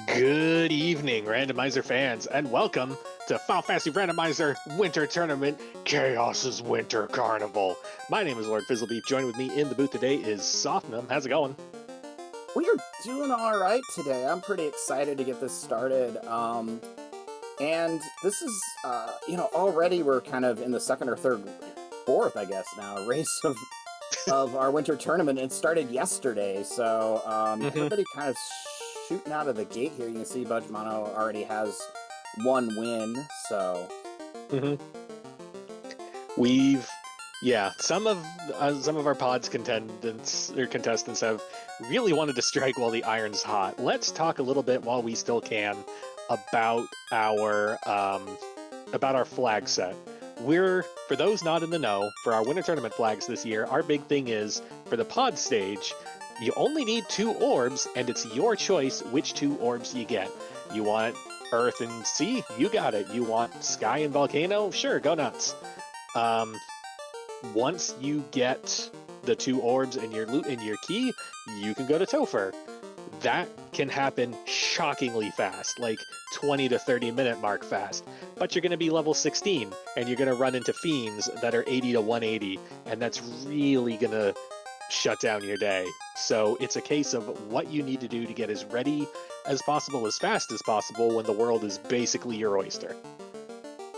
Good evening, Randomizer fans, and welcome to Fantasy Randomizer Winter Tournament Chaos's Winter Carnival. My name is Lord Fizzlebeef. Joining with me in the booth today is Sofnum. How's it going? We are doing all right today. I'm pretty excited to get this started. And this is, already we're kind of in the second or fourth, I guess now, race of our winter tournament. It started yesterday, so everybody kind of shooting out of the gate here. You can see Budgemano already has one win, so... Some of our pods contestants have really wanted to strike while the iron's hot. Let's talk a little bit while we still can about our flag set. For those not in the know, for our winter tournament flags this year, our big thing is for the pod stage, you only need 2 orbs, and it's your choice which 2 orbs you get. You want Earth and Sea? You got it. You want Sky and Volcano? Sure, go nuts. Once you get the 2 orbs and your loot and your key, you can go to Topher. That can happen shockingly fast, like 20 to 30 minute mark fast. But you're going to be level 16, and you're going to run into fiends that are 80 to 180, and that's really going to shut down your day. So it's a case of what you need to do to get as ready as possible, as fast as possible, when the world is basically your oyster.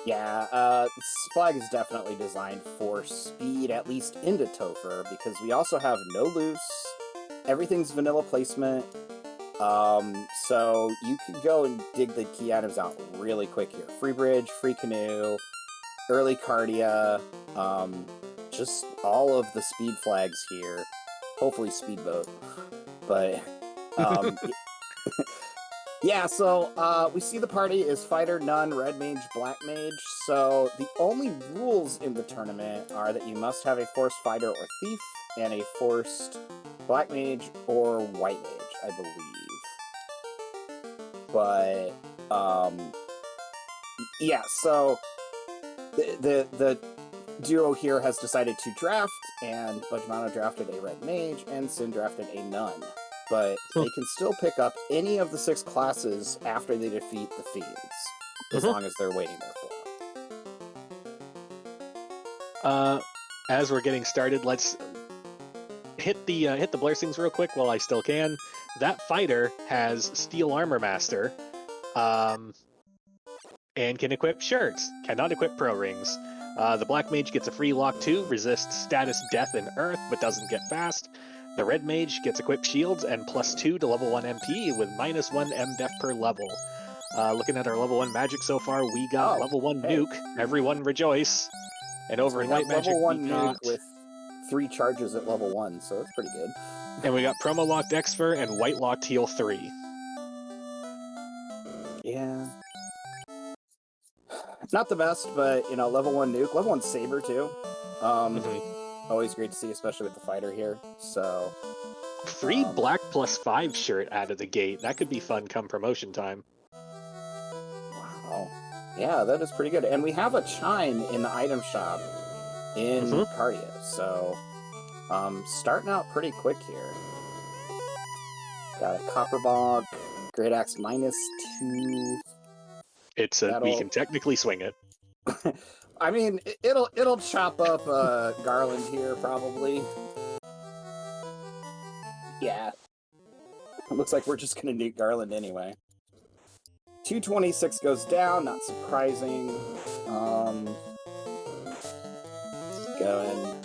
Yeah, this flag is definitely designed for speed, at least into Topher, because we also have no loose, everything's vanilla placement, so you can go and dig the key items out really quick here. Free bridge, free canoe, early cardia, just all of the speed flags here. Hopefully speedboat, but, yeah, so we see the party is fighter, nun, red mage, black mage. So the only rules in the tournament are that you must have a forced fighter or thief and a forced black mage or white mage, I believe. But yeah, so the duo here has decided to draft, and Budgemano drafted a red mage, and Sin drafted a nun. But they can still pick up any of the 6 classes after they defeat the fiends, as long as they're waiting there for them. As we're getting started, let's hit the blessings real quick while I still can. That fighter has Steel Armor Master, and can equip shirts. Cannot equip Pro Rings. The Black Mage gets a free lock 2, resists status, death, and earth, but doesn't get fast. The Red Mage gets equipped shields and +2 to level 1 MP with -1 MDef per level. Looking at our level 1 magic so far, we got level 1 nuke. Everyone rejoice. And over in white magic, level 1 nuke with 3 charges at level 1, so that's pretty good. And we got promo locked Exfer and white locked heal 3. Yeah. Not the best, but, level 1 nuke. Level 1 saber, too. Always great to see, especially with the fighter here. So, free black +5 shirt out of the gate. That could be fun come promotion time. Wow. Yeah, that is pretty good. And we have a chime in the item shop in Cardia. So, starting out pretty quick here. Got a copper bog, great axe -2. We can technically swing it. I mean, it'll chop up Garland here, probably. Yeah. It looks like we're just gonna nuke Garland anyway. 226 goes down, not surprising. Going.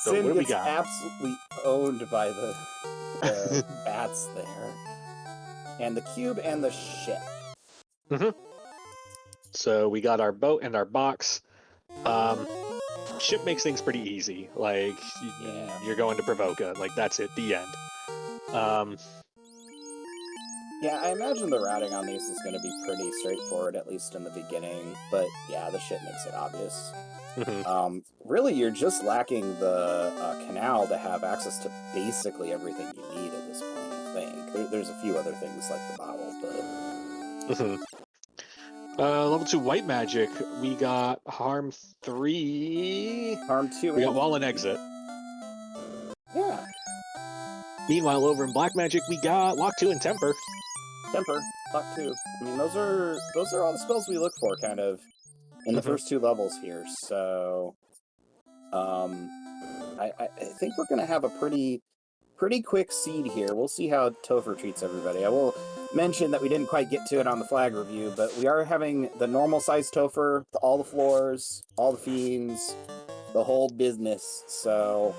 So Sin what do we gets got? absolutely owned by the bats there. And the cube and the ship. So we got our boat and our box. Ship makes things pretty easy. Like, you're going to Provoca. Like, that's it. The end. Yeah, I imagine the routing on these is going to be pretty straightforward, at least in the beginning. But yeah, the ship makes it obvious. Really, you're just lacking the canal to have access to basically everything you need at this point, I think. There's a few other things like the bottle, but... Level 2 white magic, we got harm 3. Harm 2. We got wall and exit. Yeah. Meanwhile, over in Black Magic, we got Lock 2 and Temper. Temper, Lock 2. I mean, those are all the spells we look for, kind of, in the first 2 levels here. So, I think we're gonna have a pretty quick seed here. We'll see how Topher treats everybody. I will mention that we didn't quite get to it on the flag review, but we are having the normal size Topher, all the floors, all the fiends, the whole business. So,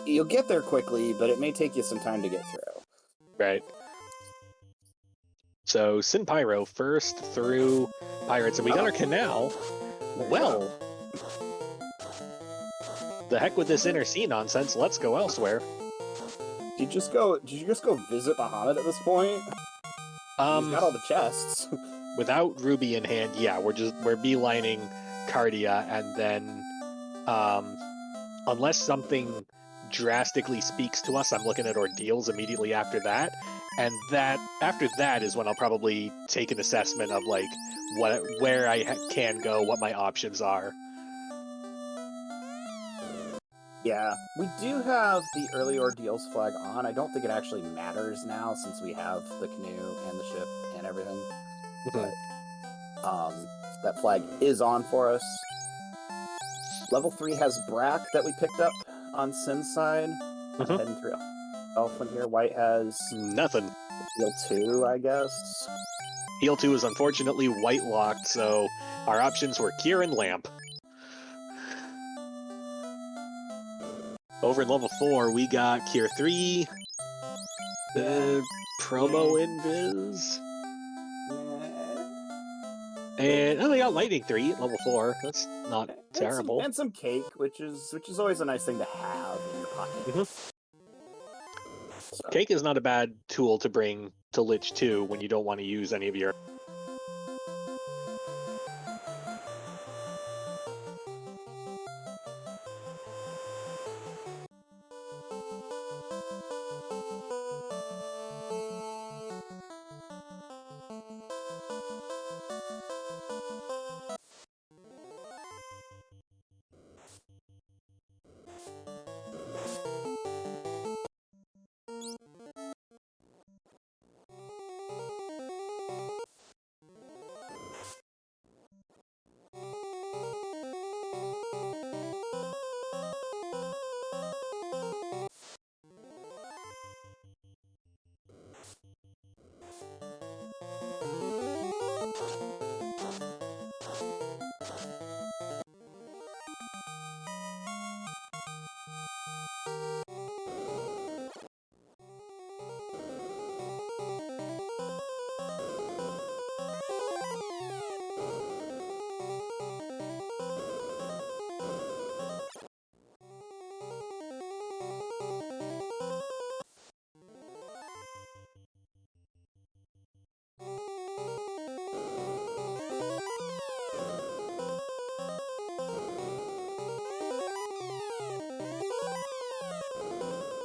you'll get there quickly, but it may take you some time to get through. Right. So, Sin Pyro first through Pirates, and we got our Canal. Well, the heck with this inner sea nonsense. Let's go elsewhere. Did you just go visit Bahamut at this point? He's got all the chests. Without Ruby in hand, yeah, we're beelining Cardia, and then unless something drastically speaks to us, I'm looking at Ordeals immediately after that, and after that is when I'll probably take an assessment of like where I can go, what my options are. Yeah, we do have the early Ordeals flag on. I don't think it actually matters now since we have the canoe and the ship and everything. But that flag is on for us. Level 3 has Brack that we picked up on Sin's side. Heading through Elfin here. White has nothing. Heal 2, I guess. Heal 2 is unfortunately white locked, so our options were Cure and Lamp. Over in level 4, we got Cure 3, Promo Invis, and they got Lightning 3 at level 4. That's not terrible. And some cake, which is always a nice thing to have in your pocket. So. Cake is not a bad tool to bring to Lich 2 when you don't want to use any of your...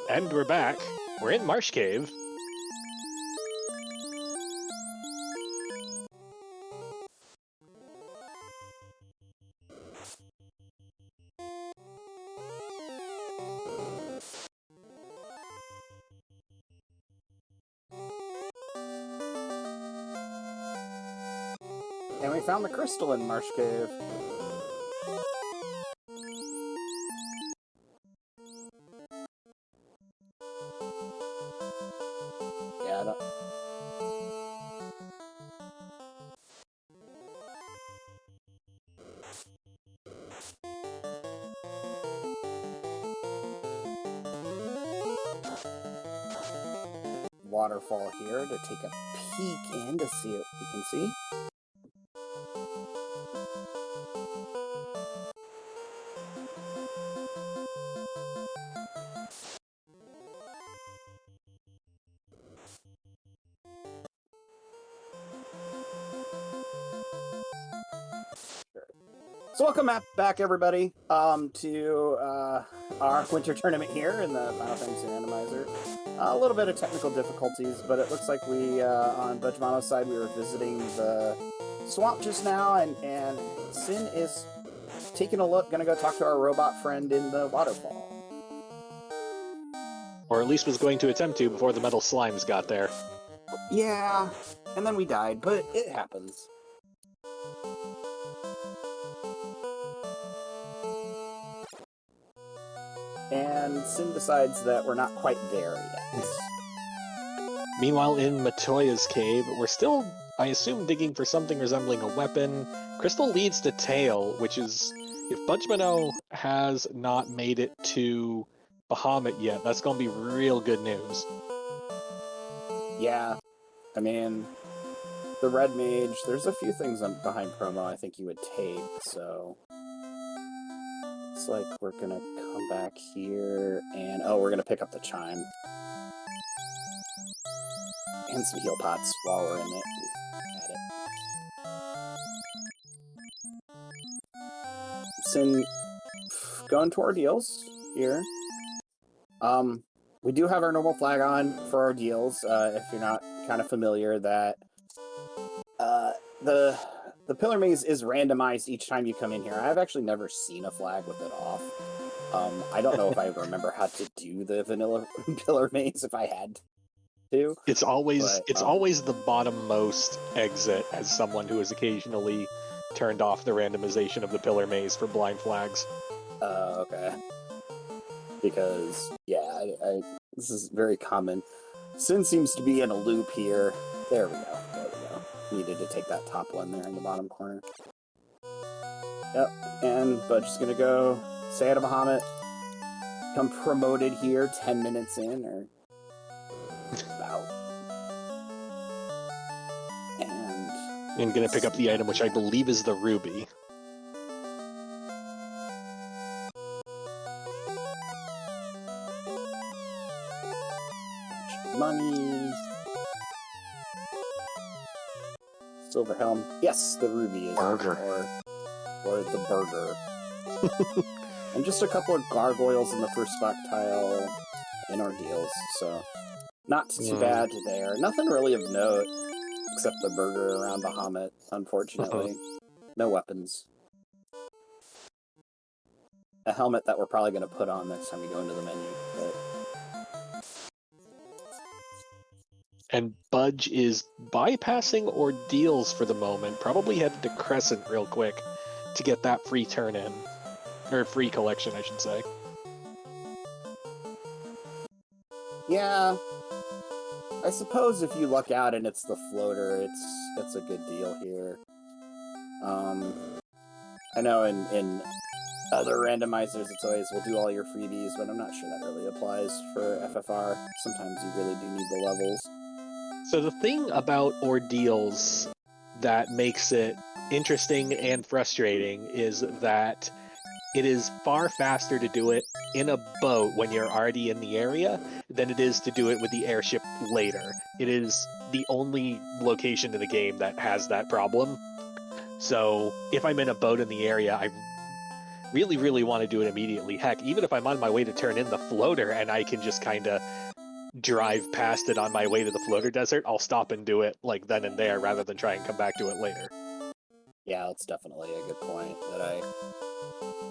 And we're back. We're in Marsh Cave. And we found the crystal in Marsh Cave. Yeah, I don't... Waterfall here to take a peek in to see what we can see. So welcome back, everybody, to our winter tournament here in the Final Fantasy Randomizer. A little bit of technical difficulties, but it looks like we, on Budgemano's side, we were visiting the swamp just now, and Sin is taking a look, gonna go talk to our robot friend in the waterfall. Or at least was going to attempt to before the metal slimes got there. Yeah, and then we died, but it happens. And Sin decides that we're not quite there yet. Meanwhile, in Matoya's cave, we're still, I assume, digging for something resembling a weapon. Crystal leads to Tail, which is, if budgemano has not made it to Bahamut yet, that's going to be real good news. Yeah, I mean, the red mage, there's a few things behind promo I think you would take, so... It's like we're gonna come back here, and oh, we're gonna pick up the chime. And some heal pots while we're in it. At it. Sin going to Ordeals here. We do have our normal flag on for Ordeals, if you're not kind of familiar, that the Pillar Maze is randomized each time you come in here. I've actually never seen a flag with it off. I don't know if I remember how to do the vanilla Pillar Maze if I had to. It's always the bottommost exit as someone who has occasionally turned off the randomization of the Pillar Maze for blind flags. Okay. Because, yeah, this is very common. Sin seems to be in a loop here. There we go. Needed to take that top one there in the bottom corner. Yep, and Budge is gonna go say hi to Bahamut. Come promoted here 10 minutes in, or about. And I'm gonna pick up the item, which I believe is the ruby. Money. Silver helm. Yes, the ruby is burger. Or the burger. And just a couple of gargoyles in the first spot tile in Ordeals, so not too bad there. Nothing really of note except the burger around Bahamut, unfortunately. No weapons. A helmet that we're probably going to put on next time we go into the menu. But... And Budge is bypassing Ordeals for the moment, probably headed to Crescent real quick to get that free turn-in. Or free collection, I should say. Yeah. I suppose if you luck out and it's the floater, it's a good deal here. I know in other randomizers it's always, we'll do all your freebies, but I'm not sure that really applies for FFR. Sometimes you really do need the levels. So the thing about Ordeals that makes it interesting and frustrating is that it is far faster to do it in a boat when you're already in the area than it is to do it with the airship later. It is the only location in the game that has that problem. So if I'm in a boat in the area, I really, really want to do it immediately. Heck, even if I'm on my way to turn in the floater and I can just kind of drive past it on my way to the floater desert, I'll stop and do it like then and there rather than try and come back to it later. Yeah, that's definitely a good point that I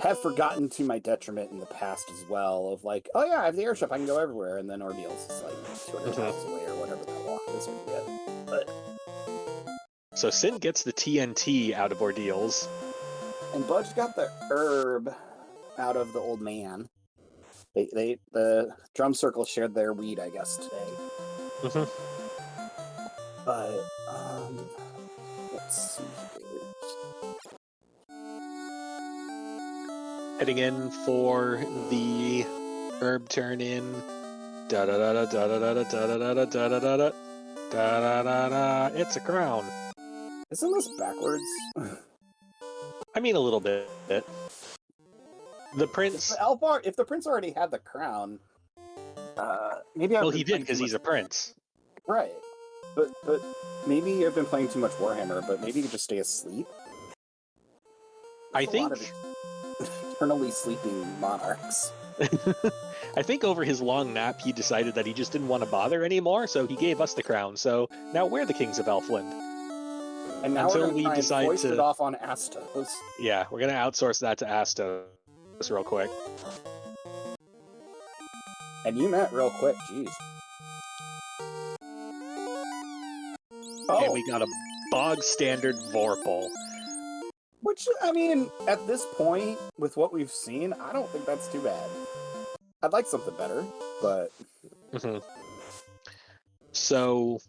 have forgotten to my detriment in the past as well, of like, oh yeah, I have the airship, I can go everywhere, and then Ordeals is like 200 miles away or whatever that walk is going to get. But... So Sin gets the TNT out of Ordeals. And Budge got the herb out of the old man. The drum circle shared their weed, I guess, today. But, let's see here. Heading in for the herb turn in. Da da da da da da da da da da da da da da da da da. It's a crown. Isn't this backwards? I mean, a little bit. The prince. If the prince already had the crown, maybe. Well, he did because he's a prince. Right, but maybe I've been playing too much Warhammer. But maybe you could just stay asleep. I think. Eternally sleeping monarchs. I think over his long nap, he decided that he just didn't want to bother anymore, so he gave us the crown. So now we're the kings of Elfland. And now until we're going we to try and decide foist to... it off on Astos. Yeah, we're going to outsource that to Astos real quick. And you meant real quick, jeez. And we got a bog standard Vorpal. Which, I mean, at this point, with what we've seen, I don't think that's too bad. I'd like something better, but... So,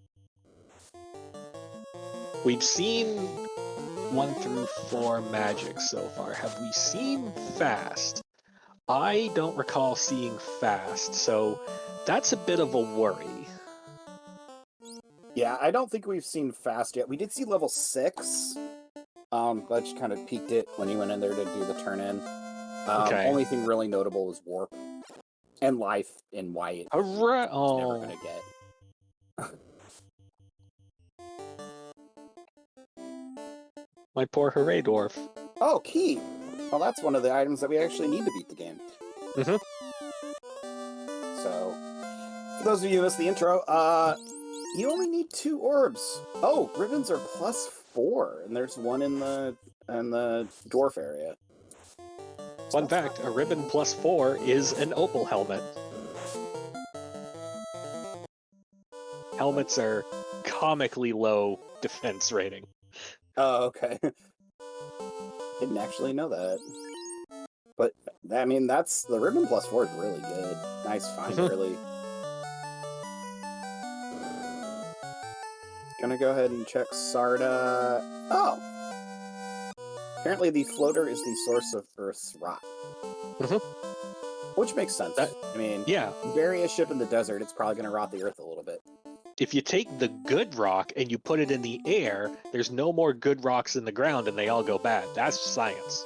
we've seen 1 through 4 magic so far. Have we seen fast? I don't recall seeing fast, so that's a bit of a worry. Yeah, I don't think we've seen fast yet. We did see level 6. Budge kind of peaked it when he went in there to do the turn-in. Only thing really notable was Warp. And Life in White. Hooray! Oh. Never gonna get. My poor Hooray Dwarf. Oh, Key! Well, that's one of the items that we actually need to beat the game. So, for those of you who missed the intro, you only need 2 orbs. Oh, ribbons are +4, and there's one in the dwarf area. Fun fact, a ribbon +4 is an opal helmet. Helmets are comically low defense rating. Oh, okay. Didn't actually know that. But, I mean, that's... The ribbon +4 is really good. Nice find, really. Gonna go ahead and check Sarda... Oh! Apparently the floater is the source of Earth's rot. Which makes sense. I mean, yeah. Bury a ship in the desert, it's probably gonna rot the Earth a little bit. If you take the good rock and you put it in the air, there's no more good rocks in the ground and they all go bad. That's science.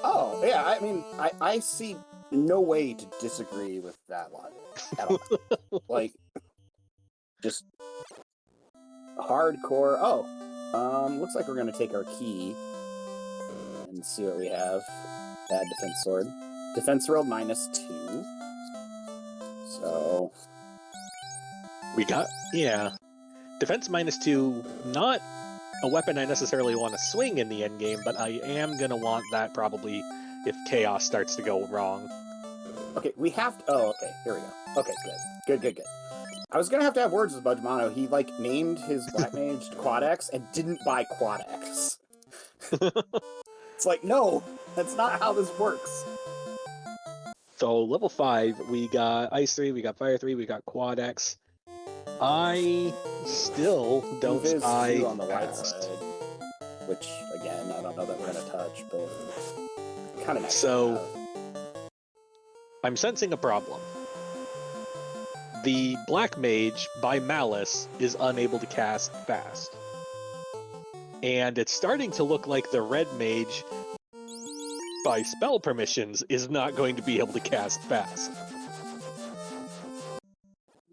Oh, yeah, I mean, I see no way to disagree with that logic at all. Like, just hardcore. Oh, looks like we're gonna take our key and see what we have. Bad defense sword. Defense roll -2. So... We got, yeah. Defense -2, not a weapon I necessarily want to swing in the end game, but I am going to want that probably if chaos starts to go wrong. Okay, we have to... Oh, okay, here we go. Okay, good. Good. I was going to have words with budgemano. He, like, named his Black Mage Quad X and didn't buy Quad X. It's like, no, that's not how this works. So, level 5, we got Ice 3, we got Fire 3, we got Quad X. I still don't spy on the light side, which again I don't know that we're gonna touch, but kind of nice. So I'm sensing a problem. The Black Mage by Malice is unable to cast fast, and it's starting to look like the Red Mage by spell permissions is not going to be able to cast fast.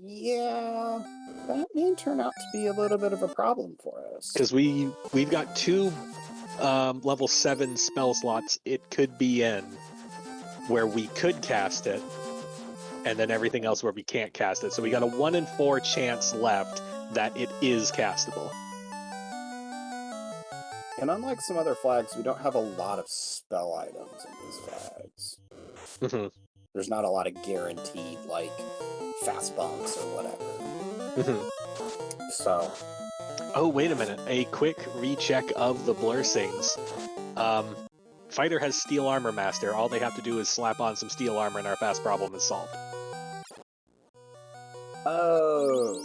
Yeah, that may turn out to be a little bit of a problem for us. Because we've got 2 level 7 spell slots it could be in where we could cast it, and then everything else where we can't cast it. So we got a 1 in 4 chance left that it is castable. And unlike some other flags, we don't have a lot of spell items in these flags. There's not a lot of guaranteed, like, fast bumps or whatever. So... Oh, wait a minute. A quick recheck of the Blursings. Fighter has Steel Armor Master. All they have to do is slap on some steel armor and our fast problem is solved. Oh...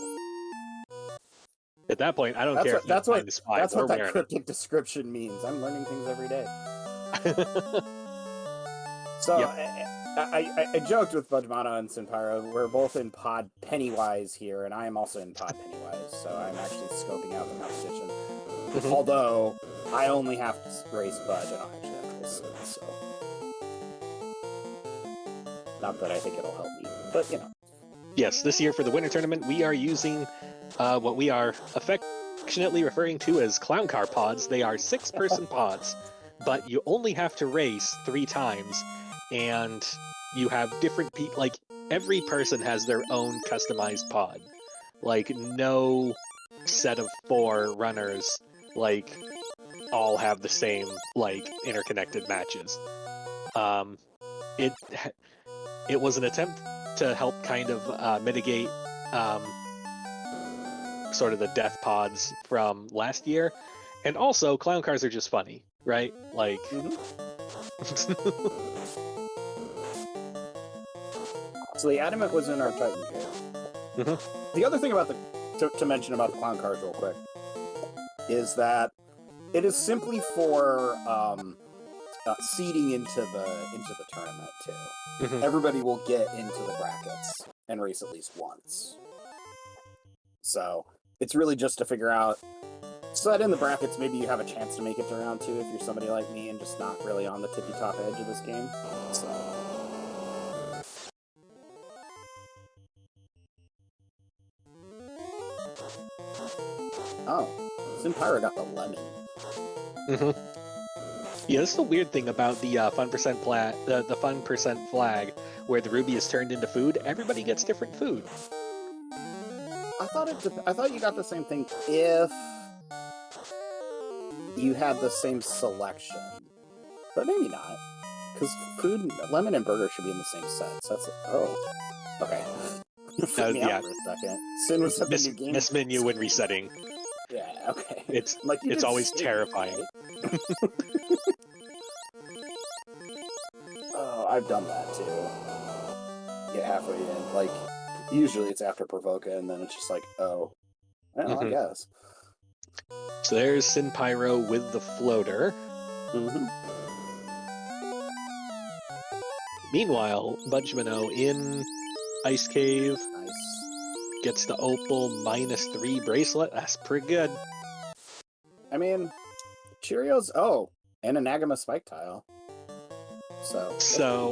At that point, I don't care if you find the spy. That's what that cryptic description means. I'm learning things every day. So, yep. I joked with budgemano and Synpyro. We're both in Pod Pennywise here, and I am also in Pod Pennywise, so I'm actually scoping out the competition. Although, I only have to race Budge, I don't actually have to race Sid, so... Not that I think it'll help me, but, you know. Yes, this year for the Winter Tournament, we are using what we are affectionately referring to as clown car pods. They are 6-person pods, but you only have to race 3 times, and you have different people. Like, every person has their own customized pod. Like, no set of 4 runners like all have the same like interconnected matches. It it was an attempt to help kind of mitigate sort of the death pods from last year, and also clown cars are just funny, right? Like. So the Adamant was in our Titan care. The other thing about to mention about the clown cars real quick is that it is simply for seeding into the tournament too. Everybody will get into the brackets and race at least once. So it's really just to figure out, so that in the brackets maybe you have a chance to make it to round 2 if you're somebody like me and just not really on the tippy top edge of this game. So. Oh, Synpyro got the lemon. Yeah, this is the weird thing about the fun percent flag, where the ruby is turned into food. Everybody gets different food. I thought you got the same thing if you had the same selection, but maybe not, because lemon and burger should be in the same set. So that's okay. You freaked me out for a second. Sin was something new game. Miss menu when resetting. Yeah, okay. It's like it's always terrifying. Right? Oh, I've done that too. Get halfway in, like usually it's after Provoca, and then it's just like, oh, well, I guess. So there's Synpyro with the floater. Meanwhile, budgemano in Ice Cave. Nice. Gets the Opal -3 bracelet. That's pretty good. I mean, Cheerios. Oh, and an Agama spike tile. So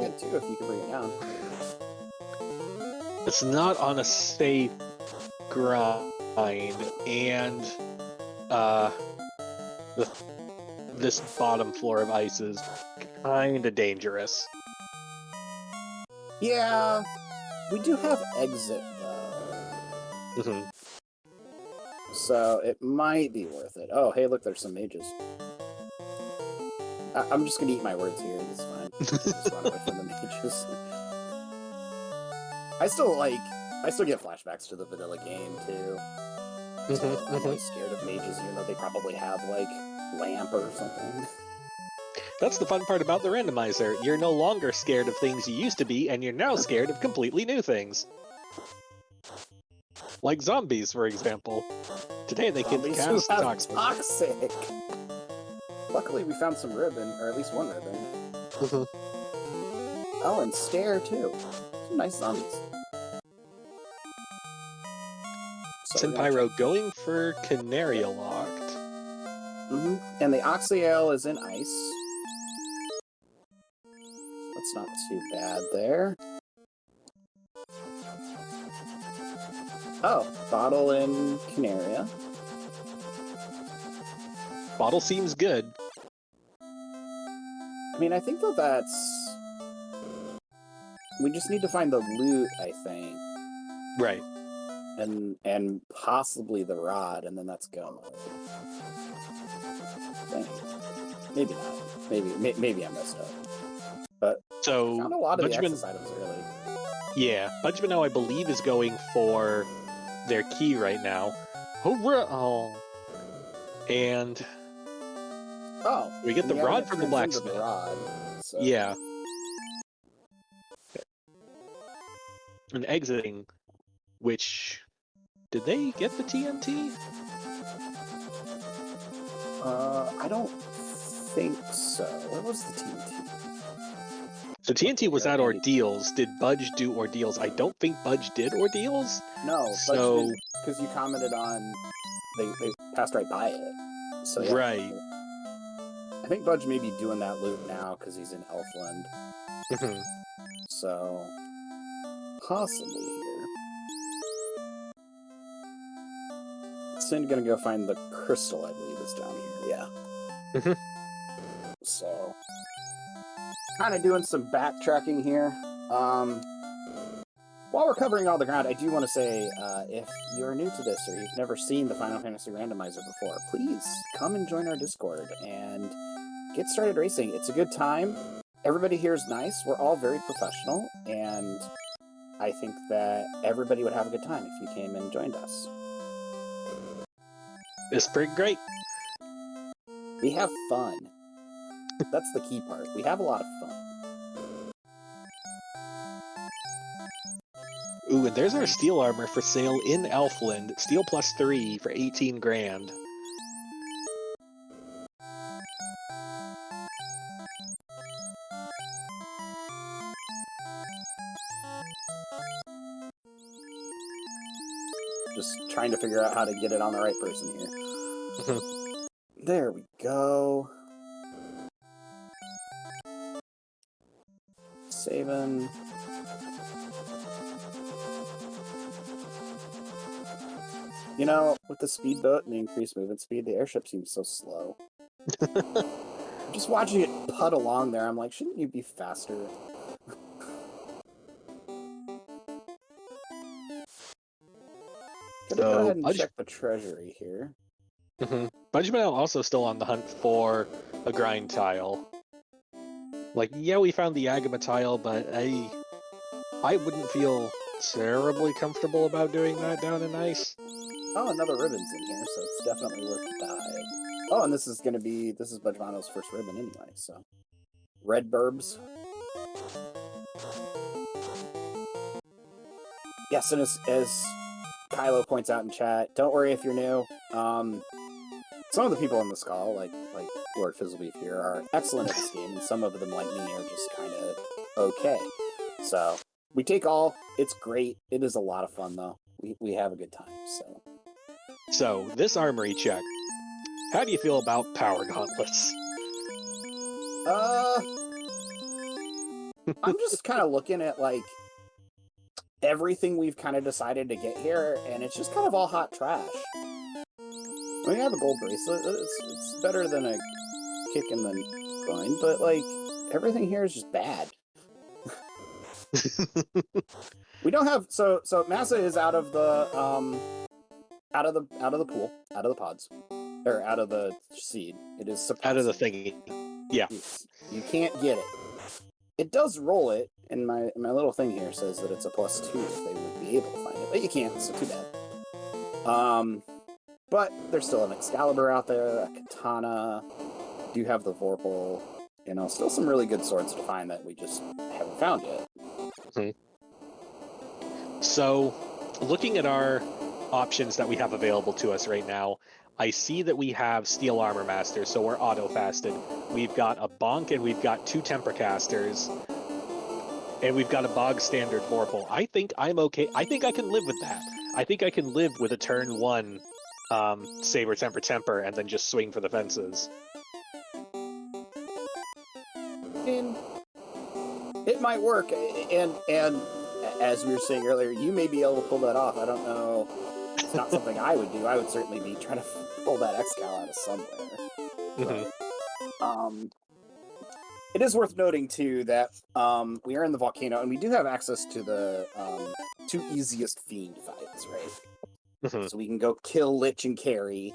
good too if you can bring it down. It's not on a safe grind, and this bottom floor of ice is kind of dangerous. Yeah, we do have exit though. So it might be worth it. Oh, hey, look, there's some mages. I'm just gonna eat my words here. It's fine. Just run away from the mages. I still get flashbacks to the vanilla game too. So I'm always scared of mages, even though they probably have like lamp or something. That's the fun part about the randomizer. You're no longer scared of things you used to be, and you're now scared of completely new things. Like zombies, for example. Today they can cast toxic. Luckily, we found some ribbon, or at least one ribbon. Oh, and stare too. Some nice zombies. So Synpyro going for Canaria locked. And the Oxyale is in ice. That's not too bad there. Oh, bottle in Canaria. Bottle seems good. I mean, I think that's... We just need to find the loot, I think. Right. And possibly the rod, and then that's go mode. Maybe not. Maybe I messed up. But so I found a lot of the Access items early. Yeah, budgemano, I believe, is going for their key right now. Oh. And we get the rod from the blacksmith. So. Yeah. And exiting, which... Did they get the TNT? I don't think so. Where was the TNT? So TNT was at Ordeals. Did Budge do Ordeals? I don't think Budge did Ordeals. No, so because you commented on they passed right by it. So yeah. Right. I think Budge may be doing that loop now because he's in Elfland. So possibly here. Sin gonna go find the crystal, I believe, is down here. Yeah. So kind of doing some backtracking here. While we're covering all the ground, I do want to say, if you're new to this or you've never seen the Final Fantasy Randomizer before, please come and join our Discord and get started racing. It's a good time. Everybody here is nice. We're all very professional, and I think that everybody would have a good time if you came and joined us. It's pretty great. We have fun. That's the key part. We have a lot of fun. Ooh, and there's our steel armor for sale in Elfland. Steel +3 for 18 grand. Just trying to figure out how to get it on the right person here. There we go. Saving. You know, with the speedboat and the increased movement speed, the airship seems so slow. Just watching it put along there, I'm like, shouldn't you be faster? Gonna go ahead and check the treasury here. Budgemano also still on the hunt for a grind tile. Like, yeah, we found the Agama tile, but I wouldn't feel terribly comfortable about doing that down in ice. Oh, another ribbon's in here, so it's definitely worth the dive. Oh, and this is Budgemano's first ribbon anyway, so. Red burbs. Yes, and as Kylo points out in chat, don't worry if you're new. Some of the people on this call, like Lord Fizzlebeef here, are excellent at this game, and some of them, like me, are just kind of okay. So, we take all. It's great. It is a lot of fun, though. We have a good time, so. So, this armory check. How do you feel about power gauntlets? I'm just kind of looking at, like, everything we've kind of decided to get here, and it's just kind of all hot trash. We have a gold bracelet. It's better than a kick in the groin, but, like, everything here is just bad. We don't have so Massa is out of the pool, out of the pods, or out of the seed. It is suppressed. Out of the thingy. Yeah. You can't get it. It does roll it, and my little thing here says that it's a +2 if they would be able to find it, but you can't, so too bad. But there's still an Excalibur out there, a Katana. Do have the Vorpal. You know, still some really good swords to find that we just haven't found yet. So, looking at our options that we have available to us right now, I see that we have Steel Armor Masters, so we're auto-fasted. We've got a Bonk, and we've got 2 Tempercasters, and we've got a bog standard Vorpal. I think I'm okay. I think I can live with that. I think I can live with a turn 1 Saber Temper, and then just swing for the fences. And it might work, and as we were saying earlier, you may be able to pull that off. I don't know. It's not something I would do. I would certainly be trying to pull that Excal out of somewhere. It is worth noting, too, that we are in the volcano, and we do have access to the 2 easiest fiend fights, right? So we can go kill Lich and Carry,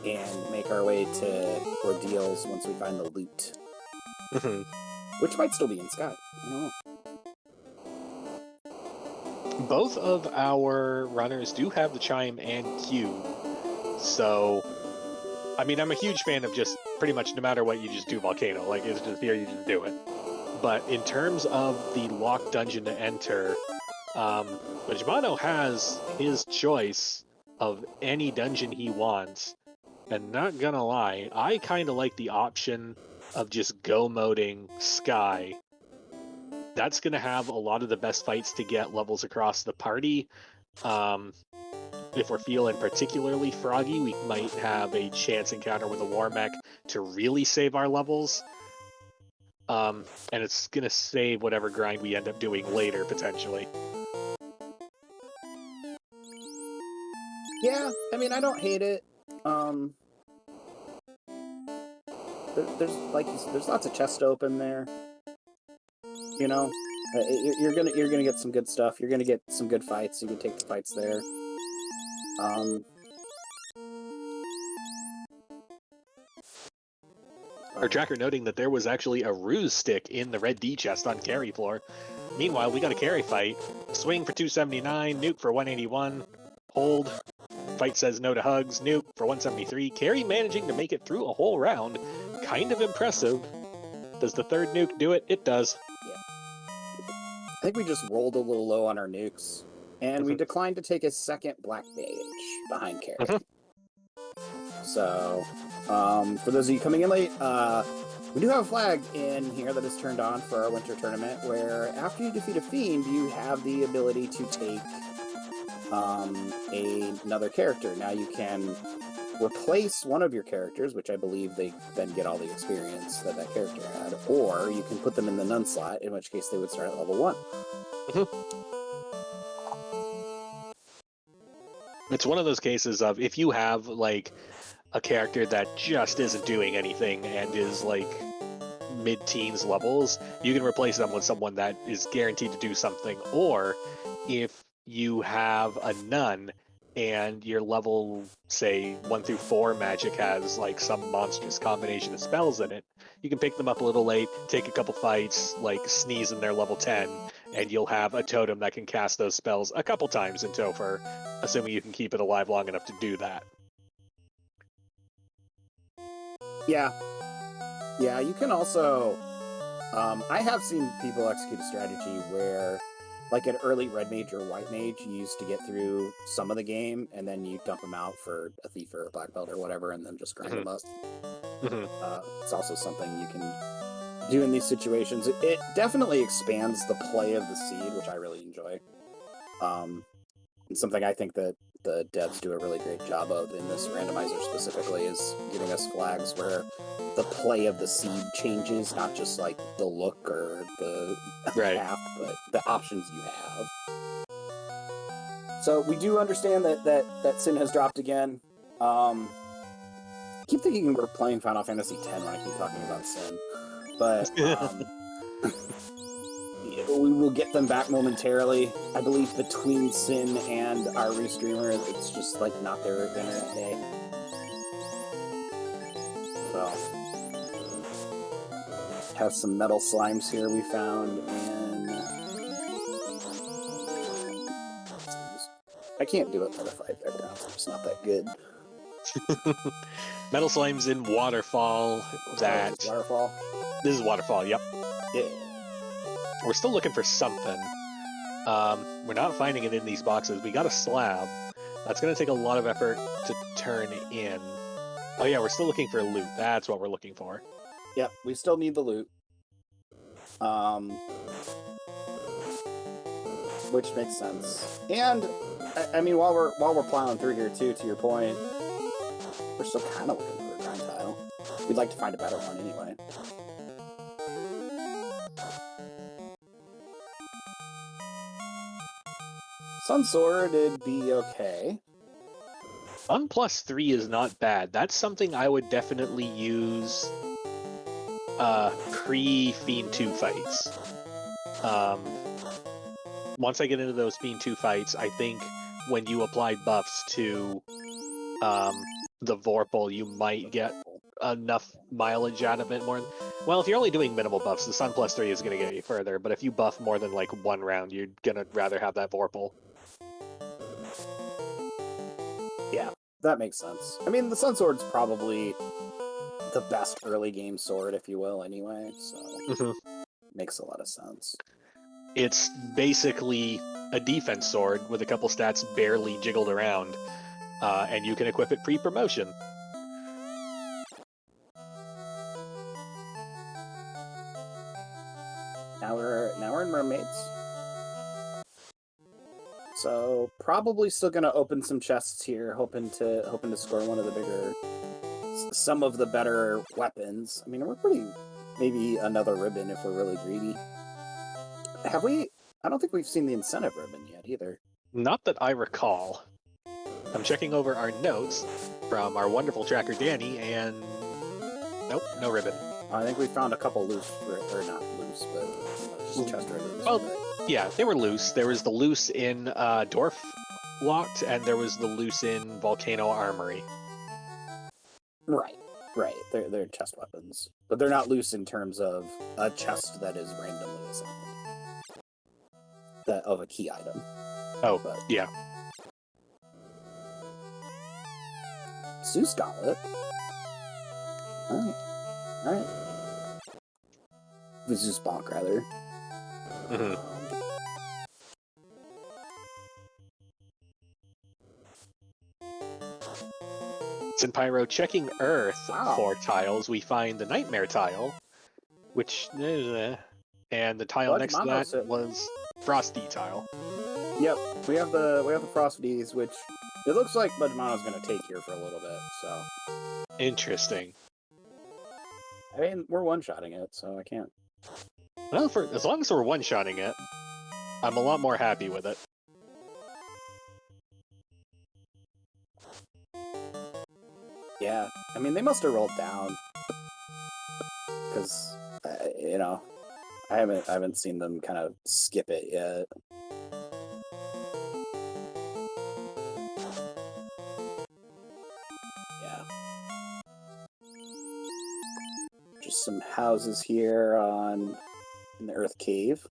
and make our way to Ordeals once we find the loot. Which might still be in Sky. I don't know. Both of our runners do have the Chime and Cube, so I mean, I'm a huge fan of just pretty much no matter what, you just do Volcano. Like, it's just here, you just do it. But in terms of the locked dungeon to enter, Budgemano has his choice of any dungeon he wants, and not gonna lie, I kind of like the option of just go-moding Sky. That's going to have a lot of the best fights to get levels across the party. If we're feeling particularly froggy, we might have a chance encounter with a war mech to really save our levels. And it's going to save whatever grind we end up doing later, potentially. Yeah, I mean, I don't hate it. There's lots of chest open there. You know, You're gonna get some good stuff. You're gonna get some good fights. You can take the fights there. Our tracker noting that there was actually a ruse stick in the red D chest on carry floor. Meanwhile, we got a carry fight. Swing for 279, nuke for 181, hold. Fight says no to hugs, nuke for 173. Carry managing to make it through a whole round. Kind of impressive. Does the third nuke do it? It does. Yeah. I think we just rolled a little low on our nukes. And we declined to take a second black mage behind carry. So, for those of you coming in late, we do have a flag in here that is turned on for our winter tournament, where after you defeat a fiend, you have the ability to take another character. Now you can replace one of your characters, which I believe they then get all the experience that that character had, or you can put them in the none slot, in which case they would start at level 1. It's one of those cases of if you have like a character that just isn't doing anything and is like mid-teens levels, you can replace them with someone that is guaranteed to do something. Or if you have a nun and your level, say, 1 through 4 magic has like some monstrous combination of spells in it, you can pick them up a little late, take a couple fights, like sneeze in their level 10, and you'll have a totem that can cast those spells a couple times in Topher, assuming you can keep it alive long enough to do that. Yeah. Yeah, you can also... I have seen people execute a strategy where, like an early red mage or white mage, you used to get through some of the game, and then you dump them out for a thief or a black belt or whatever, and then just grind them up. It's also something you can do in these situations. It definitely expands the play of the seed, which I really enjoy. And something I think that the devs do a really great job of in this randomizer specifically is giving us flags where the play of the seed changes, not just like the look or the path, but the options you have. So we do understand that Sin has dropped again. I keep thinking we're playing Final Fantasy X when I keep talking about Sin, but we will get them back momentarily. I believe between Sin and our restreamer, it's just like not their internet day. So, have some metal slimes here we found, and I can't do it for the fight there now. It's not that good. Metal slimes in waterfall. That waterfall. This is waterfall. Yep. Yeah. We're still looking for something. We're not finding it in these boxes. We got a slab. That's going to take a lot of effort to turn in. Oh yeah, we're still looking for loot. That's what we're looking for. Yep, we still need the loot. Which makes sense. And I mean, while we're plowing through here too, to your point, we're still kind of looking for a grind tile. We'd like to find a better one anyway. Sun Sword would be okay. Sun plus 3 is not bad. That's something I would definitely use pre-Fiend 2 fights. Once I get into those Fiend 2 fights, I think when you apply buffs to the Vorpal, you might get enough mileage out of it more. Well, if you're only doing minimal buffs, the Sun plus 3 is going to get you further, but if you buff more than like one round, you're going to rather have that Vorpal. Yeah, that makes sense. I mean, the Sun Sword's probably the best early game sword, if you will, anyway, so makes a lot of sense. It's basically a defense sword with a couple stats barely jiggled around, and you can equip it pre-promotion. Now we're in Mermaids. So probably still gonna open some chests here, hoping to score one of the bigger, some of the better weapons. I mean, we're pretty, maybe another ribbon if we're really greedy. Have we? I don't think we've seen the incentive ribbon yet either. Not that I recall. I'm checking over our notes from our wonderful tracker Danny, and nope, no ribbon. I think we found a couple loose, or not loose, but just chest ribbons. Well, yeah, they were loose. There was the loose in Dwarf Locked, and there was the loose in Volcano Armory. Right. They're chest weapons, but they're not loose in terms of a chest that is randomly assigned that of a key item. Oh, but yeah. Zeus Gauntlet. All right. The Zeus Bonk, rather. Mm-hmm. Pyro checking Earth for tiles, we find the Nightmare tile, which and the tile next to that was Frosty tile. Yep, we have the Frosties, which it looks like budgemano's going to take here for a little bit. So interesting. I mean, we're one-shotting it, so I can't. Well, as long as we're one-shotting it, I'm a lot more happy with it. Yeah, I mean, they must have rolled down, because you know, I haven't seen them kind of skip it yet. Yeah, just some houses here in the Earth Cave.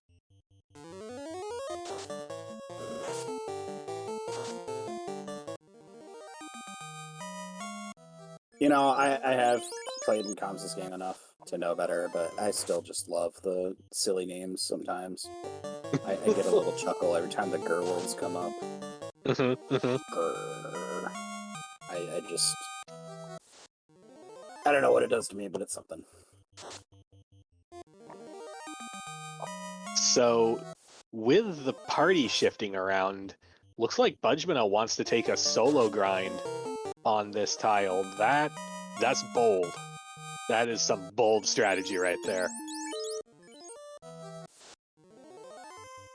You know, I have played in comms this game enough to know better, but I still just love the silly names sometimes. I get a little chuckle every time the Gerwolves come up. Grr. I just... I don't know what it does to me, but it's something. So, with the party shifting around, looks like budgemano wants to take a solo grind on this tile. That's bold. That is some bold strategy right there.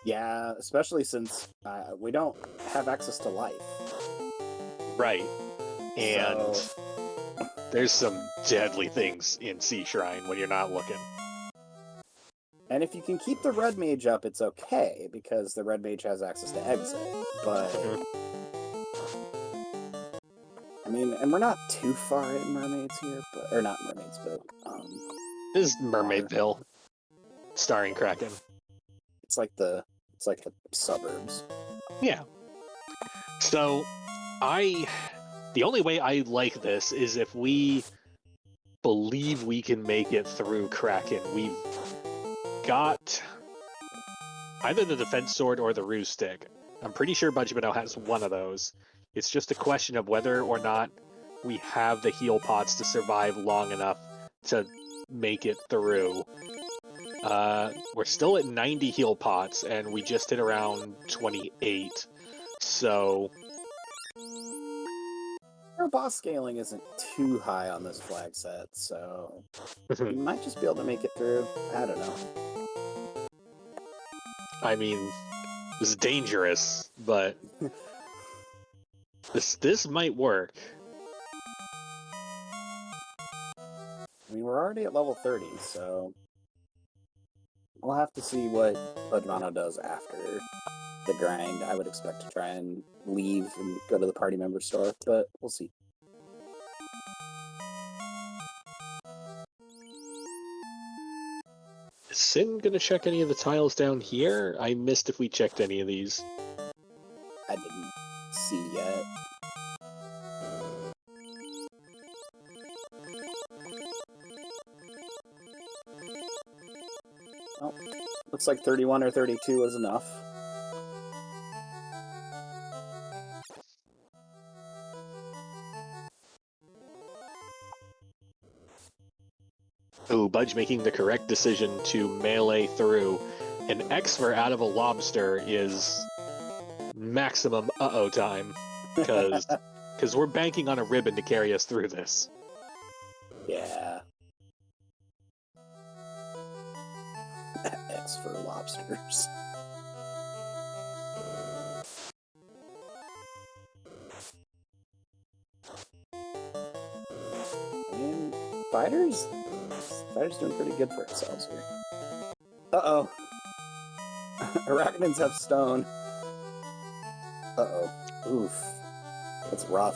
Yeah, especially since we don't have access to life. Right. And there's some deadly things in Sea Shrine when you're not looking. And if you can keep the red mage up, it's okay, because the red mage has access to exit. But I mean, and we're not too far in mermaids here, but or not mermaids, but this is Mermaidville, starring Kraken. It's like the suburbs. Yeah. So the only way I like this is if we believe we can make it through Kraken. We've got either the defense sword or the ruse stick. I'm pretty sure budgemano has one of those. It's just a question of whether or not we have the heal pots to survive long enough to make it through. We're still at 90 heal pots, and we just hit around 28. So our boss scaling isn't too high on this flag set, so we might just be able to make it through. I don't know. I mean, this is dangerous, but this might work. I mean, we're already at level 30, so we'll have to see what budgemano does after the grind. I would expect to try and leave and go to the party member store, but we'll see. Is Sin gonna check any of the tiles down here? I missed if we checked any of these. I didn't see yet. Well, looks like 31 or 32 is enough. Ooh, Budge making the correct decision to melee through. An Exfer out of a lobster is maximum uh-oh time, because we're banking on a ribbon to carry us through this. Yeah. X for lobsters. I mean, fighters Fighter's doing pretty good for ourselves here. Uh-oh. Arachnins have stone. Uh-oh. Oof. That's rough.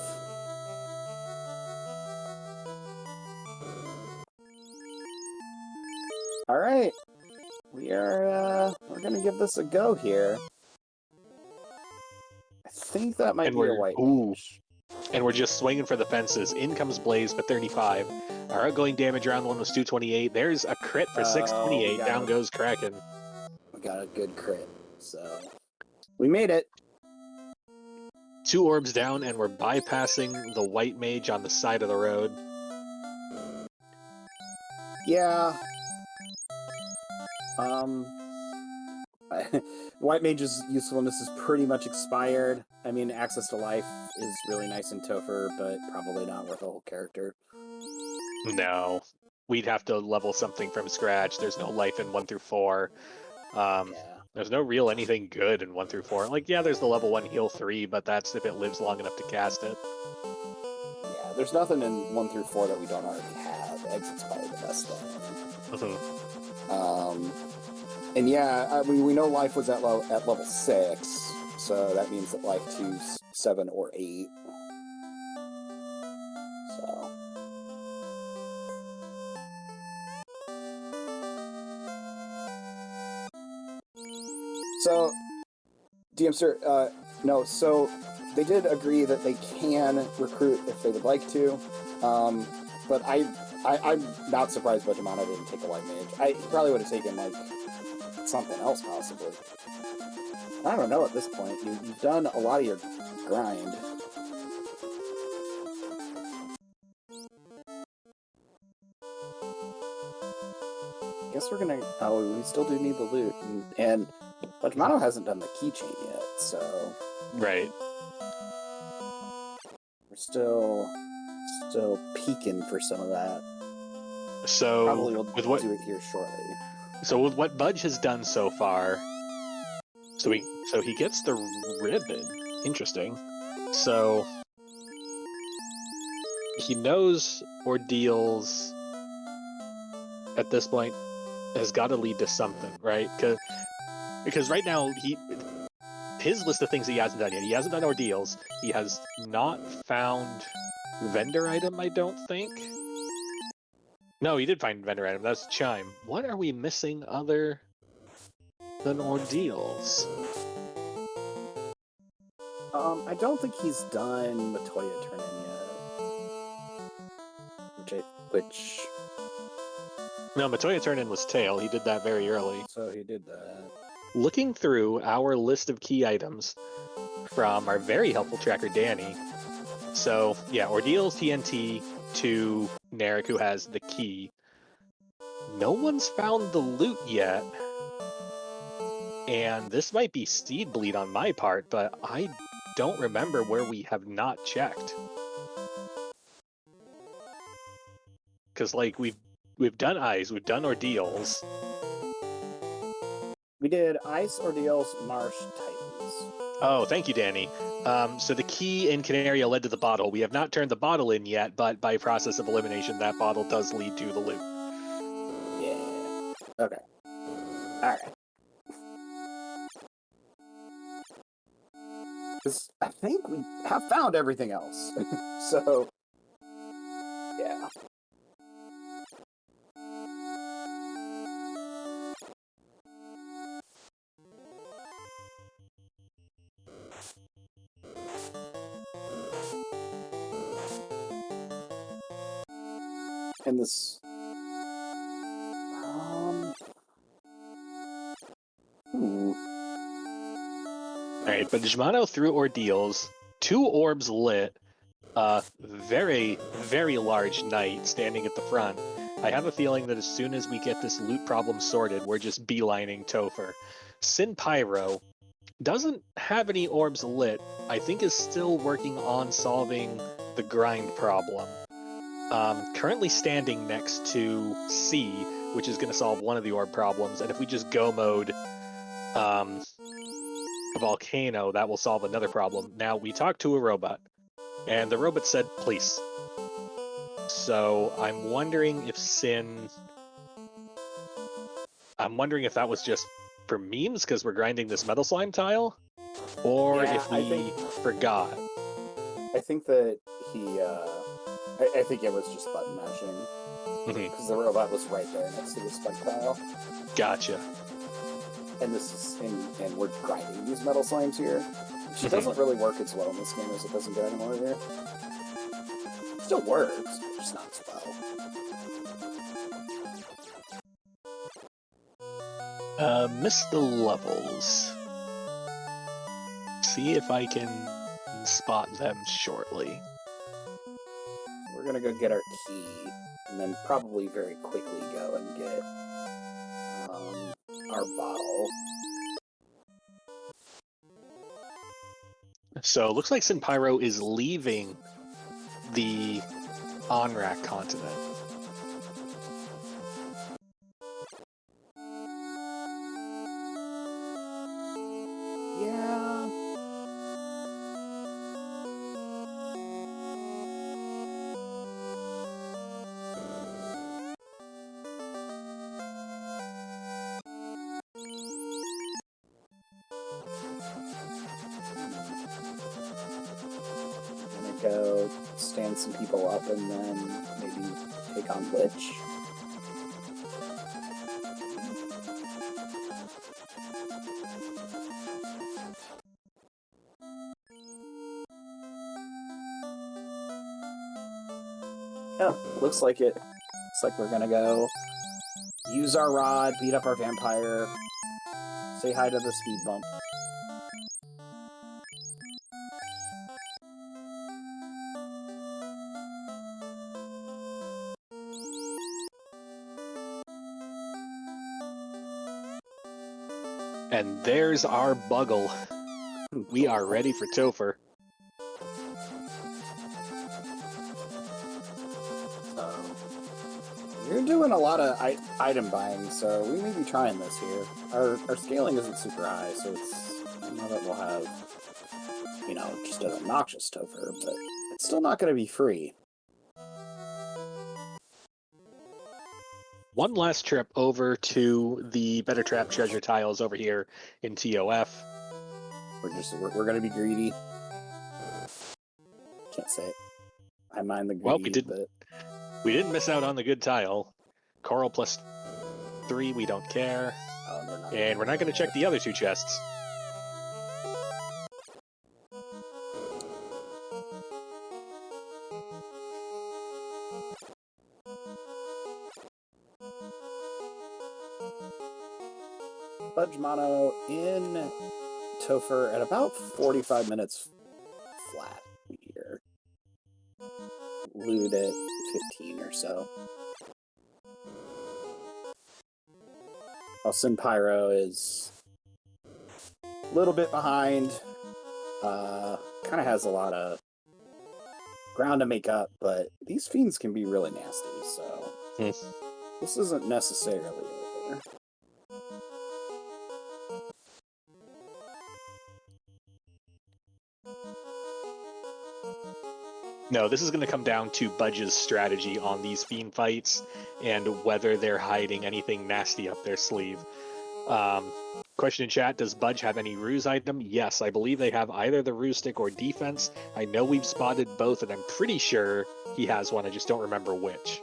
Alright. We're gonna give this a go here. I think that might be a white mage. And we're just swinging for the fences. In comes Blaze for 35. Our outgoing damage round one was 228. There's a crit for 628. Down goes Kraken. We got a good crit, so we made it. 2 orbs down, and we're bypassing the white mage on the side of the road. Yeah. White Mage's usefulness is pretty much expired. I mean, access to life is really nice in Topher, but probably not worth a whole character. No. We'd have to level something from scratch. There's no life in 1 through 4. Yeah. There's no real anything good in 1 through 4. Like, yeah, there's the level 1 heal 3, but that's if it lives long enough to cast it. Yeah, there's nothing in 1 through 4 that we don't already have. Exit's probably the best thing. And yeah, we know life was at level 6, so that means that life 2's 7 or 8. So, DM sir, no, so they did agree that they can recruit if they would like to, but I'm not surprised budgemano didn't take a white mage. He probably would have taken, like, something else, possibly. I don't know at this point. You've done a lot of your grind. I guess we're gonna... Oh, we still do need the loot. And budgemano hasn't done the keychain yet, so... Right. We're still peeking for some of that. So, probably we'll do it here shortly. So with what Budge has done so far, so he gets the ribbon. Interesting. So he knows Ordeals at this point has got to lead to something, right? Because right now his list of things he hasn't done yet. He hasn't done Ordeals. He has not found vendor item, I don't think. No, he did find vendor item. That's Chime. What are we missing other than Ordeals? I don't think he's done Matoya Turn In yet. Which... No, Matoya Turn In was Tail. He did that very early. So he did that. Looking through our list of key items from our very helpful tracker, Danny. So, yeah, Ordeals, TNT, to Narek, who has the key. No one's found the loot yet. And this might be seed bleed on my part, but I don't remember where we have not checked. Because, like, we've done Ice, we've done Ordeals. We did Ice, Ordeals, Marsh, Titans. Oh, thank you, Danny. So the key in Canaria led to the bottle. We have not turned the bottle in yet, but by process of elimination, that bottle does lead to the loot. Yeah. Okay. Alright. Because I think we have found everything else. So, yeah. And this... Alright, but budgemano through Ordeals, 2 orbs lit, a very, very large knight standing at the front. I have a feeling that as soon as we get this loot problem sorted, we're just beelining Topher. Sin Pyro doesn't have any orbs lit. I think is still working on solving the grind problem. Currently standing next to C, which is going to solve one of the orb problems, and if we just go mode Volcano, that will solve another problem. Now, we talked to a robot, and the robot said, please. So, I'm wondering if Sin I'm wondering if that was just for memes because we're grinding this metal slime tile, or Yeah, if we forgot. I think that he, I think it was just button mashing. Because the robot was right there next to the spike tile. Gotcha. And this is, and we're grinding these metal slimes here. Which doesn't really work as well in this game as it does in Dragon Warrior. Still works, but just not as well. Miss the levels. See if I can spot them shortly. We're gonna go get our key, and then probably very quickly go and get our bottle. So it looks like Sinpyro is leaving the Onrak continent. Yeah. Go stand some people up and then maybe take on Lich. Yeah, looks like it. Looks like we're gonna go use our rod, beat up our vampire, say hi to the speed bump. And there's our Buggle. We are ready for Topher. You're doing a lot of item buying, so we may be trying this here. Our scaling isn't super high, so it's, I don't know that we'll have, you know, just an obnoxious Topher, but it's still not going to be free. One last trip over to the Better Trap treasure tiles over here in TOF. We're going to be greedy. Can't say it. I mind the greed. Well, we didn't miss out on the good tile. Coral +3, we don't care. And we're not going to check the other two chests. Budgemano in Topher at about 45 minutes flat here. Loot at 15 or so. While Sinpyro is a little bit behind. Kind of has a lot of ground to make up, but these fiends can be really nasty, so this isn't necessarily over. No, this is going to come down to Budge's strategy on these fiend fights and whether they're hiding anything nasty up their sleeve. Question in chat, does Budge have any ruse item? Yes, I believe they have either the ruse stick or defense. I know we've spotted both, and I'm pretty sure he has one. I just don't remember which.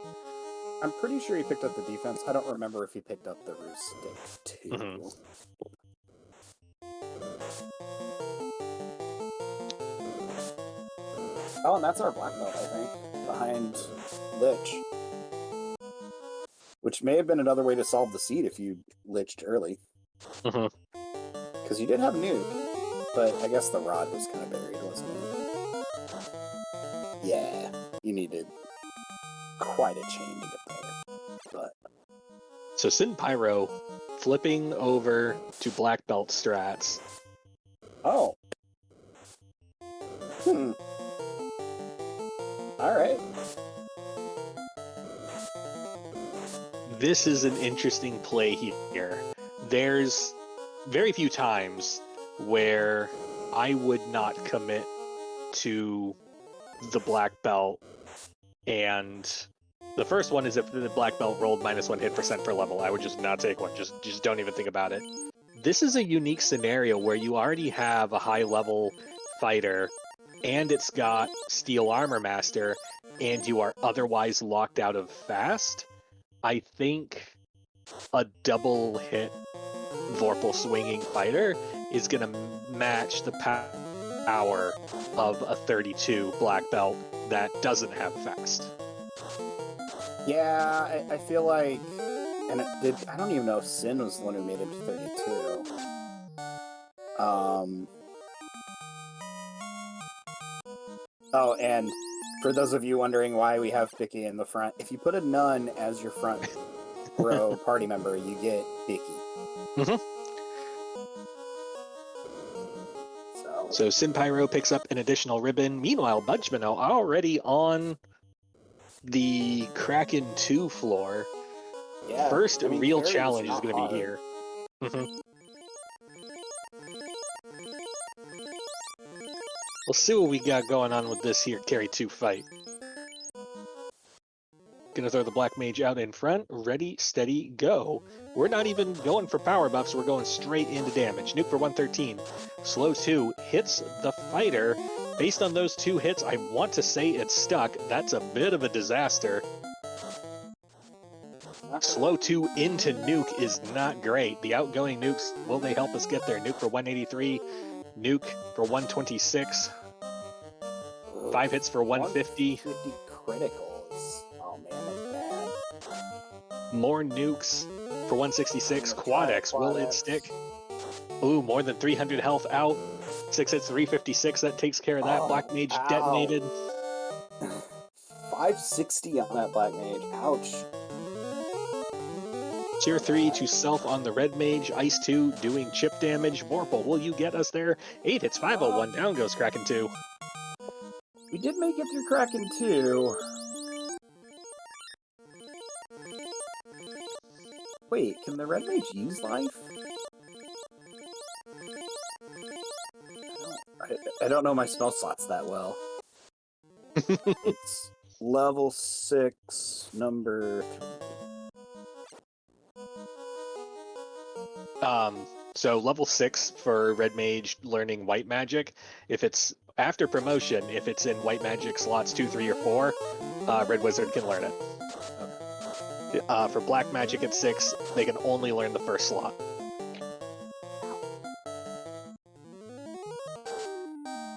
I'm pretty sure he picked up the defense. I don't remember if he picked up the ruse stick too. Oh, and that's our black belt, I think, behind Lich. Which may have been another way to solve the seed if you liched early. Because you did have nuke, but I guess the rod was kind of buried, wasn't it? Yeah, you needed quite a chain to get there. But so Sinpyro flipping over to black belt strats. Oh. Alright. This is an interesting play here. There's very few times where I would not commit to the black belt and The first one is if the black belt rolled -1 hit percent per level. I would just not take one. Just don't even think about it. This is a unique scenario where you already have a high level fighter, and it's got Steel Armor Master, and you are otherwise locked out of fast. I think a double hit Vorpal swinging fighter is going to match the power of a 32 black belt that doesn't have fast. Yeah, I feel like, and I don't even know if Sin was the one who made it to 32. Oh, and for those of you wondering why we have Bicky in the front, if you put a nun as your front row party member, you get Bicky. Mm-hmm. So Sin Pyro picks up an additional ribbon. Meanwhile, budgemano already on the Kraken 2 floor. Yeah, First real challenge is going to be hard. here. Mm-hmm. We'll see what we got going on with this here Carry 2 fight. Gonna throw the Black Mage out in front. Ready, steady, go. We're not even going for power buffs. We're going straight into damage. Nuke for 113. Slow 2 hits the fighter. Based on those 2 hits, I want to say it's stuck. That's a bit of a disaster. Slow 2 into Nuke is not great. The outgoing nukes, will they help us get there? Nuke for 183. Nuke for 126. 5 hits for 150. 150 criticals. Oh man, that's bad. More nukes for 166. Quad X, will it stick? Ooh, more than 300 health out. 6 hits, 356. That takes care of that. Black Mage detonated. 560 on that Black Mage. Ouch. Tier 3 to self on the Red Mage. Ice 2 doing chip damage. Vorpal, will you get us there? 8 hits, 501. Down goes Kraken 2. We did make it through Kraken 2. Wait, can the Red Mage use life? I don't know my spell slots that well. It's level 6, number 3. So level 6 for Red Mage learning White Magic. If it's after promotion, if it's in White Magic slots 2, 3, or 4, Red Wizard can learn it. For Black Magic at 6, they can only learn the first slot.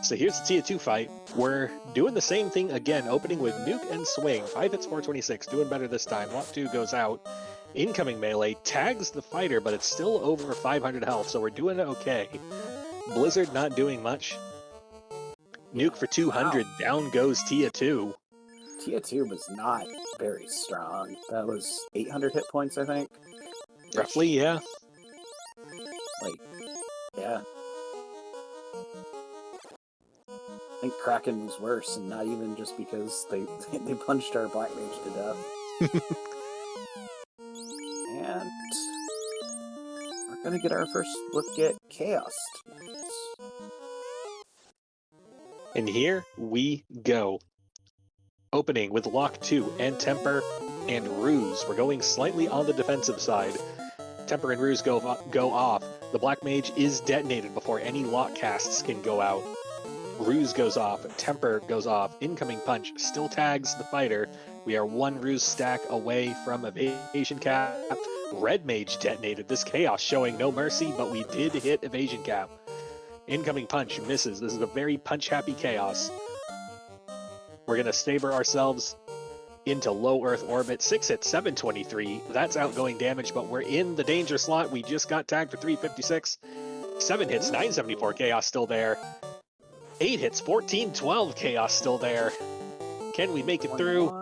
So here's the Tier 2 fight. We're doing the same thing again, opening with Nuke and Swing. 5 hits, 426, doing better this time. Lock 2 goes out. Incoming melee tags the fighter, but it's still over 500 health, so we're doing okay. Blizzard not doing much. Nuke for 200, down goes Tia 2. Tia 2 was not very strong. That was 800 hit points, I think. Roughly, yeah. Like, yeah. I think Kraken was worse, and not even just because they punched our Black Mage to death. And we're gonna get our first look at Chaos tonight. And here we go. Opening with Lock 2 and Temper and Ruse. We're going slightly on the defensive side. Temper and Ruse go off. The Black Mage is detonated before any lock casts can go out. Ruse goes off. Temper goes off. Incoming Punch still tags the fighter. We are 1 Ruse stack away from Evasion Cap. Red Mage detonated. This Chaos showing no mercy, but we did hit Evasion Cap. Incoming Punch misses. This is a very punch-happy Chaos. We're going to saber ourselves into low Earth orbit. 6 hits, 723. That's outgoing damage, but we're in the danger slot. We just got tagged for 356. 7 hits, 974. Chaos still there. 8 hits, 1412. Chaos still there. Can we make it through?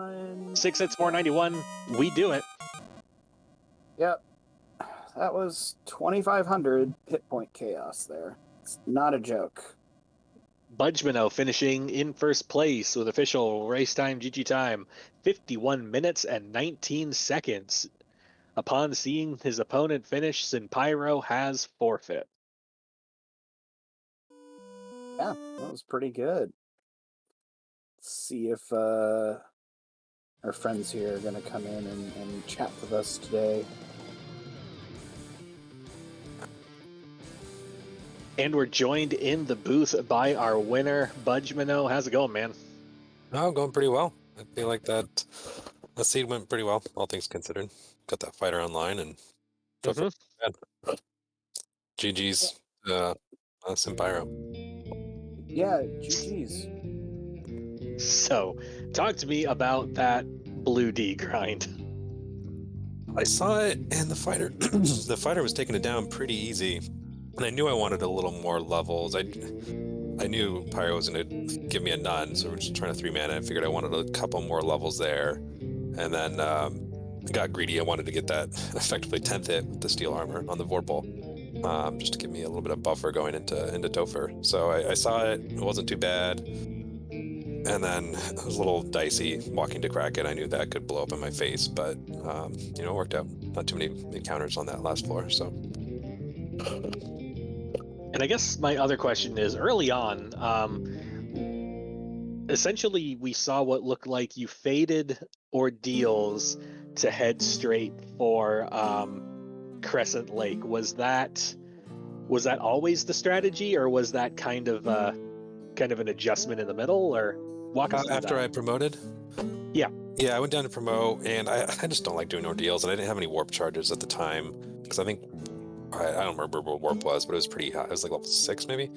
6 hits, 491. We do it. Yep. That was 2,500 hit point Chaos there. It's not a joke. budgemano finishing in first place with official race time GG time 51 minutes and 19 seconds. Upon seeing his opponent finish, Sinpyro has forfeit. Yeah, that was pretty good. Let's see if our friends here are going to come in and chat with us today. And we're joined in the booth by our winner, budgemano. How's it going, man? Oh, going pretty well. I feel like that seed went pretty well, all things considered. Got that fighter online and GG's Sympyro. Yeah, GG's. So, talk to me about that blue D grind. I saw it, and the fighter the fighter was taking it down pretty easy, and I knew I wanted a little more levels. I knew Pyro was going to give me a none, so we're just trying to 3-mana. I figured I wanted a couple more levels there, and then got greedy. I wanted to get that effectively 10th hit with the steel armor on the Vorpal, just to give me a little bit of buffer going into Topher. So I saw it. It wasn't too bad. And then it was a little dicey walking to Kraken. I knew that could blow up in my face, but it worked out. Not too many encounters on that last floor, so. And I guess my other question is, early on, essentially we saw what looked like you faded Ordeals to head straight for Crescent Lake. Was that always the strategy, or was that kind of an adjustment in the middle, or walk us through after that? I promoted? Yeah, I went down to promote, and I just don't like doing Ordeals, and I didn't have any warp charges at the time, because I think I don't remember what warp was, but it was pretty high. It was like level 6 maybe.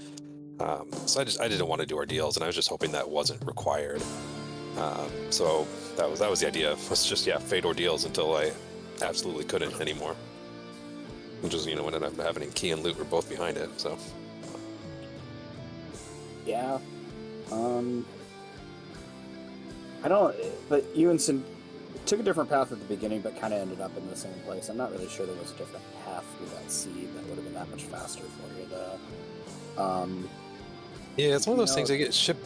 So I didn't want to do Ordeals, and I was just hoping that wasn't required. So that was the idea. Was just fade Ordeals until I absolutely couldn't anymore. Which is when ended up having Key and Loot were both behind it. So Yeah. I don't. But you and Sin took a different path at the beginning, but kind of ended up in the same place. I'm not really sure there was a different path through that seed that would have been that much faster for you, though. Yeah, it's one of those things. I get Ship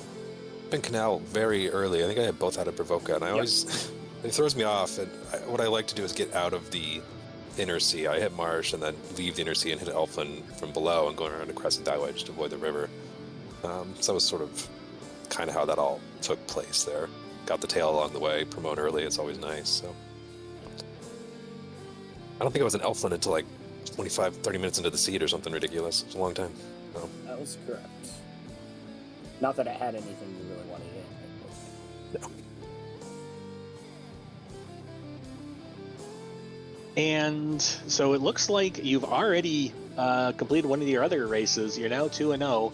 and Canal very early. I think I had both out of Provoca, and I always it throws me off. And what I like to do is get out of the inner sea. I hit Marsh and then leave the inner sea and hit Elfin from below and going around to Crescent that way just to avoid the river. So that was sort of kind of how that all took place there. Got the tail along the way, promote early, it's always nice. So I don't think I was an Elfin until like 25-30 minutes into the seed or something ridiculous. It was a long time. So. That was correct. Not that it had anything you really wanted in. No. and so it looks like you've already completed one of your other races. You're now 2-0,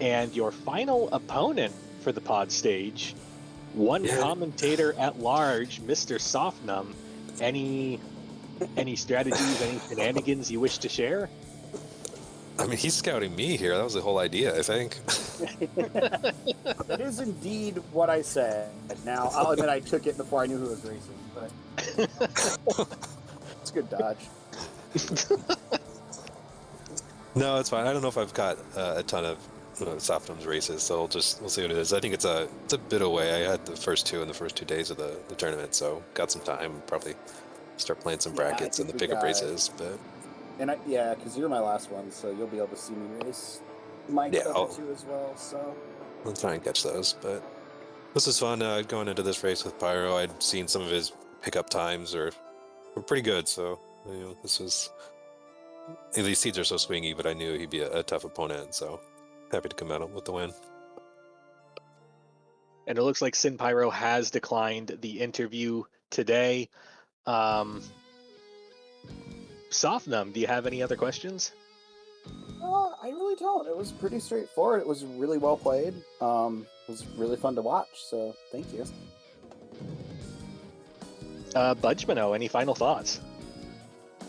and your final opponent for the pod stage, one commentator at large, Mr. Softnum. Any strategies, any shenanigans you wish to share? I mean, he's scouting me here. That was the whole idea, I think. That is indeed what I said. Now, I'll admit I took it before I knew who was racing, but it's a good dodge. No, it's fine. I don't know if I've got a ton of Softnum's races, so we'll see what it is. I think it's a bit away. I had the first 2 days of the tournament, so got some time. Probably start playing some brackets and the pickup races, but. And because you're my last one, so you'll be able to see me race my couple too as well. So I'll try and catch those. But this is fun. Going into this race with Pyro, I'd seen some of his pickup times were pretty good. So this was. These seeds are so swingy, but I knew he'd be a tough opponent. So happy to come out with the win. And it looks like Sin Pyro has declined the interview today. Softnum, do you have any other questions? I really don't. It was pretty straightforward. It was really well played. It was really fun to watch. So thank you. budgemano, any final thoughts?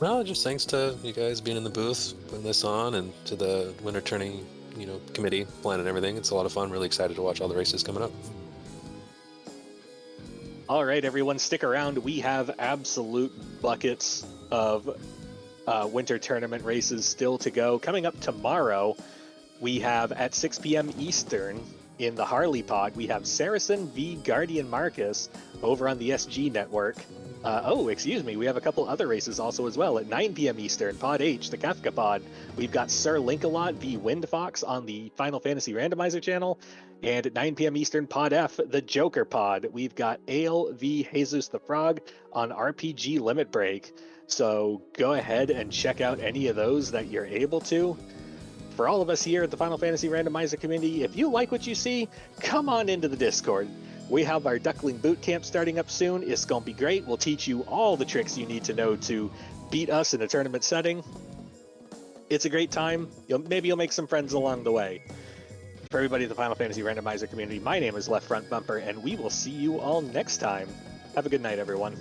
Well, just thanks to you guys being in the booth, putting this on, and to the winter turning, committee planning everything. It's a lot of fun. Really excited to watch all the races coming up. All right, everyone, stick around. We have absolute buckets of winter tournament races still to go. Coming up tomorrow, we have at 6 p.m. Eastern in the Harley Pod, we have Saracen v. Guardian Marcus over on the SG Network. Oh, excuse me, we have a couple other races also as well. At 9 p.m. Eastern, Pod H, the Kafka Pod, we've got Sir Linkalot v Windfox on the Final Fantasy Randomizer channel. And at 9 p.m. Eastern, Pod F, the Joker Pod, we've got Ale v Jesus the Frog on RPG Limit Break. So go ahead and check out any of those that you're able to. For all of us here at the Final Fantasy Randomizer community, if you like what you see, come on into the Discord. We have our Duckling Boot Camp starting up soon. It's going to be great. We'll teach you all the tricks you need to know to beat us in a tournament setting. It's a great time. Maybe you'll make some friends along the way. For everybody at the Final Fantasy Randomizer community, my name is Left Front Bumper, and we will see you all next time. Have a good night, everyone.